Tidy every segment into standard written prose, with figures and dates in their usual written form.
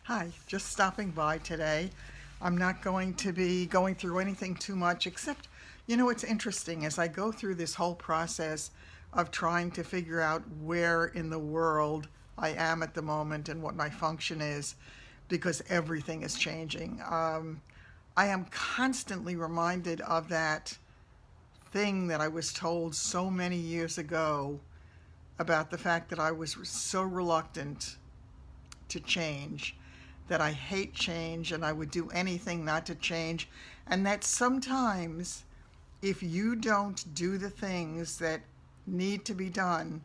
Hi, just stopping by today. I'm not going to be going through anything too much except, it's interesting as I go through this whole process of trying to figure out where in the world I am at the moment and what my function is because everything is changing. I am constantly reminded of that thing that I was told so many years ago about the fact that I was so reluctant to change, that I hate change and I would do anything not to change, and that sometimes if you don't do the things that need to be done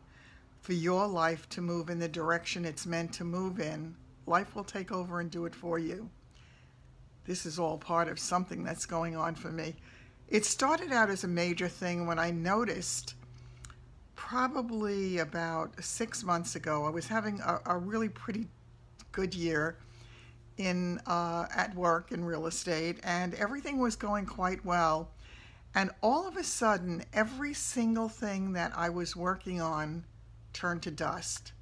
for your life to move in the direction it's meant to move in, life will take over and do it for you. This is all part of something that's going on for me. It started out as a major thing when I noticed probably about 6 months ago. I was having a really pretty good year at work in real estate, and everything was going quite well. And all of a sudden, every single thing that I was working on turned to dust.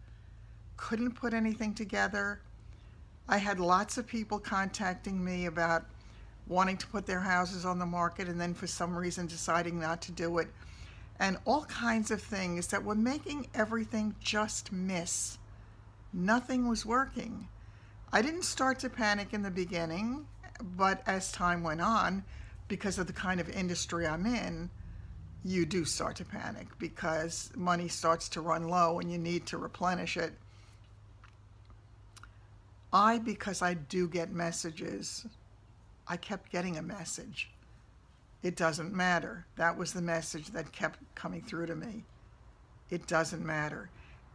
Couldn't put anything together. I had lots of people contacting me about wanting to put their houses on the market and then for some reason deciding not to do it, and all kinds of things that were making everything just miss. Nothing was working. I didn't start to panic in the beginning, but as time went on, because of the kind of industry I'm in, you do start to panic because money starts to run low and you need to replenish it. Because I do get messages, I kept getting a message. It doesn't matter. That was the message that kept coming through to me. It doesn't matter.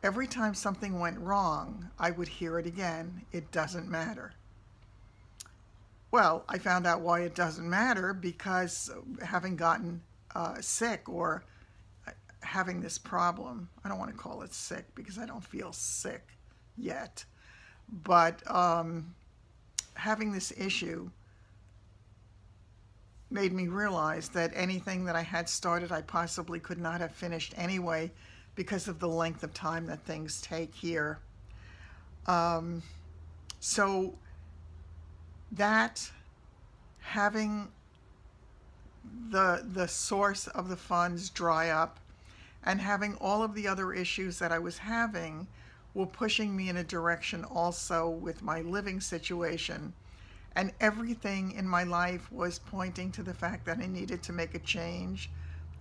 Every time something went wrong, I would hear it again. It doesn't matter. Well, I found out why it doesn't matter because having gotten sick or having this problem, I don't want to call it sick because I don't feel sick yet, but having this issue made me realize that anything that I had started, I possibly could not have finished anyway because of the length of time that things take here. So that having the source of the funds dry up and having all of the other issues that I was having were pushing me in a direction also with my living situation. And everything in my life was pointing to the fact that I needed to make a change,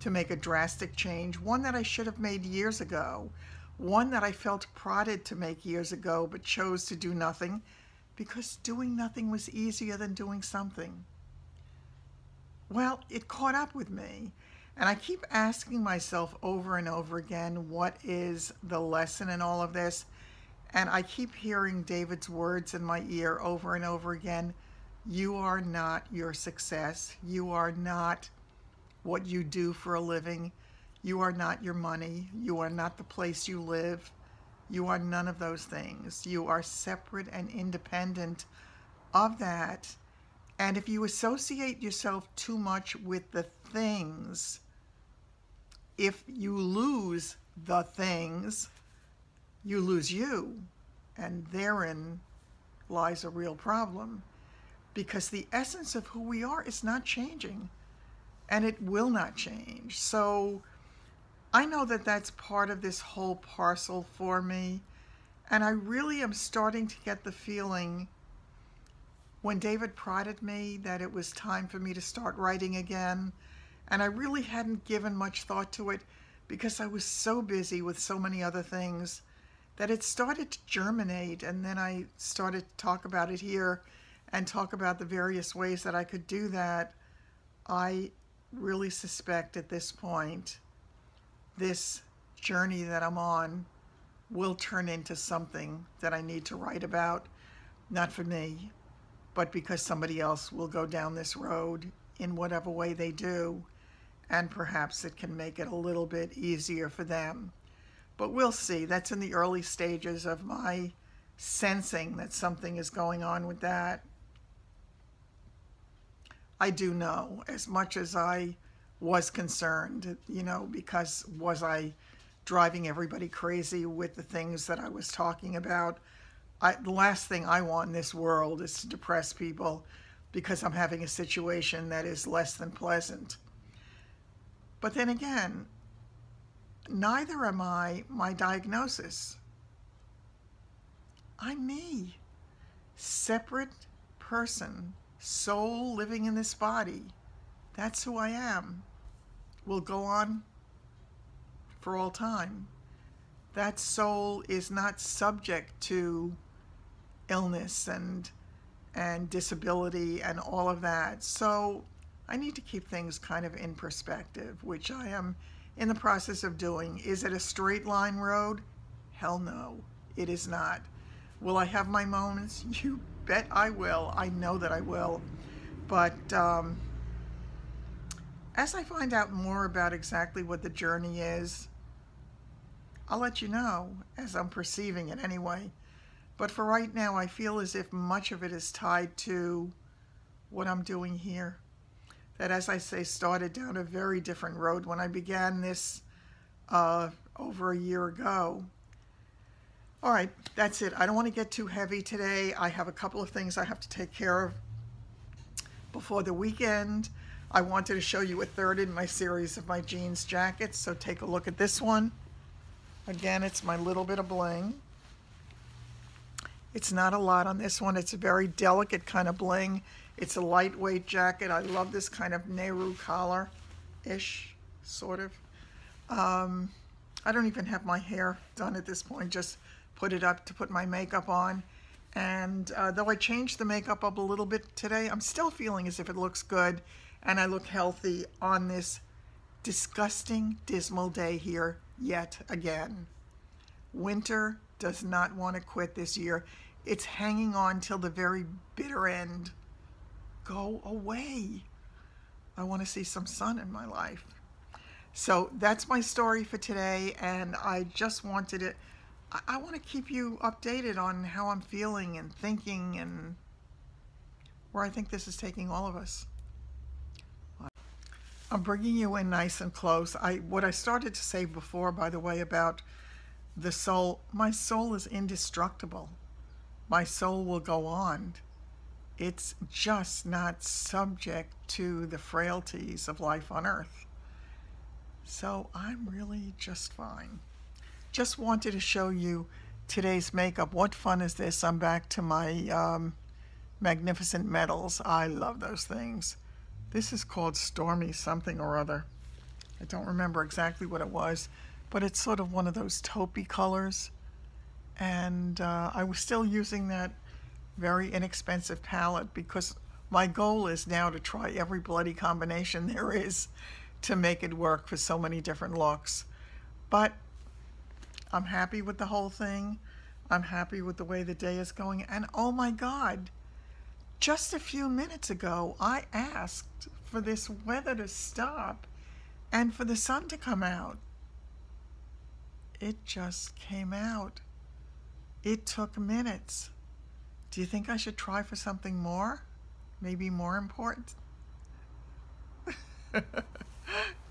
to make a drastic change, one that I should have made years ago, one that I felt prodded to make years ago but chose to do nothing because doing nothing was easier than doing something. Well, it caught up with me, and I keep asking myself over and over again, what is the lesson in all of this? And I keep hearing David's words in my ear over and over again. You are not your success. You are not what you do for a living. You are not your money. You are not the place you live. You are none of those things. You are separate and independent of that. And if you associate yourself too much with the things, if you lose the things, you lose you. And therein lies a real problem, because the essence of who we are is not changing, and it will not change. So I know that that's part of this whole parcel for me, and I really am starting to get the feeling when David prodded me that it was time for me to start writing again, and I really hadn't given much thought to it because I was so busy with so many other things that it started to germinate, and then I started to talk about it here and talk about the various ways that I could do that. I really suspect at this point, this journey that I'm on will turn into something that I need to write about, not for me, but because somebody else will go down this road in whatever way they do, and perhaps it can make it a little bit easier for them. But we'll see. That's in the early stages of my sensing that something is going on with that. I do know, as much as I was concerned, because was I driving everybody crazy with the things that I was talking about? The last thing I want in this world is to depress people because I'm having a situation that is less than pleasant. But then again, neither am I my diagnosis. I'm me, separate person, soul living in this body. That's who I am. Will go on for all time. That soul is not subject to illness and disability and all of that. So I need to keep things kind of in perspective, which I am in the process of doing. Is it a straight line road? Hell no, it is not. Will I have my moments? You bet I will. I know that I will. But as I find out more about exactly what the journey is, I'll let you know as I'm perceiving it anyway. But for right now, I feel as if much of it is tied to what I'm doing here. That, as I say, started down a very different road when I began this over a year ago. All right, that's it. I don't want to get too heavy today. I have a couple of things I have to take care of before the weekend. I wanted to show you a third in my series of my jeans jackets, so take a look at this one. Again, it's my little bit of bling. It's not a lot on this one. It's a very delicate kind of bling. It's a lightweight jacket. I love this kind of Nehru collar-ish, sort of. I don't even have my hair done at this point. Just put it up to put my makeup on. And though I changed the makeup up a little bit today, I'm still feeling as if it looks good and I look healthy on this disgusting, dismal day here yet again. Winter does not want to quit this year. It's hanging on till the very bitter end. Go away. I want to see some sun in my life. So that's my story for today, and I just wanted it. I want to keep you updated on how I'm feeling and thinking and where I think this is taking all of us. I'm bringing you in nice and close. What I started to say before, by the way, about the soul, my soul is indestructible. My soul will go on. It's just not subject to the frailties of life on earth. So I'm really just fine. Just wanted to show you today's makeup. What fun is this? I'm back to my magnificent metals. I love those things. This is called Stormy something or other. I don't remember exactly what it was, but it's sort of one of those taupey colors. And I was still using that very inexpensive palette because my goal is now to try every bloody combination there is to make it work for so many different looks. But I'm happy with the whole thing. I'm happy with the way the day is going. And oh my God, just a few minutes ago, I asked for this weather to stop and for the sun to come out. It just came out. It took minutes. Do you think I should try for something more? Maybe more important?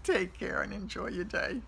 Take care and enjoy your day.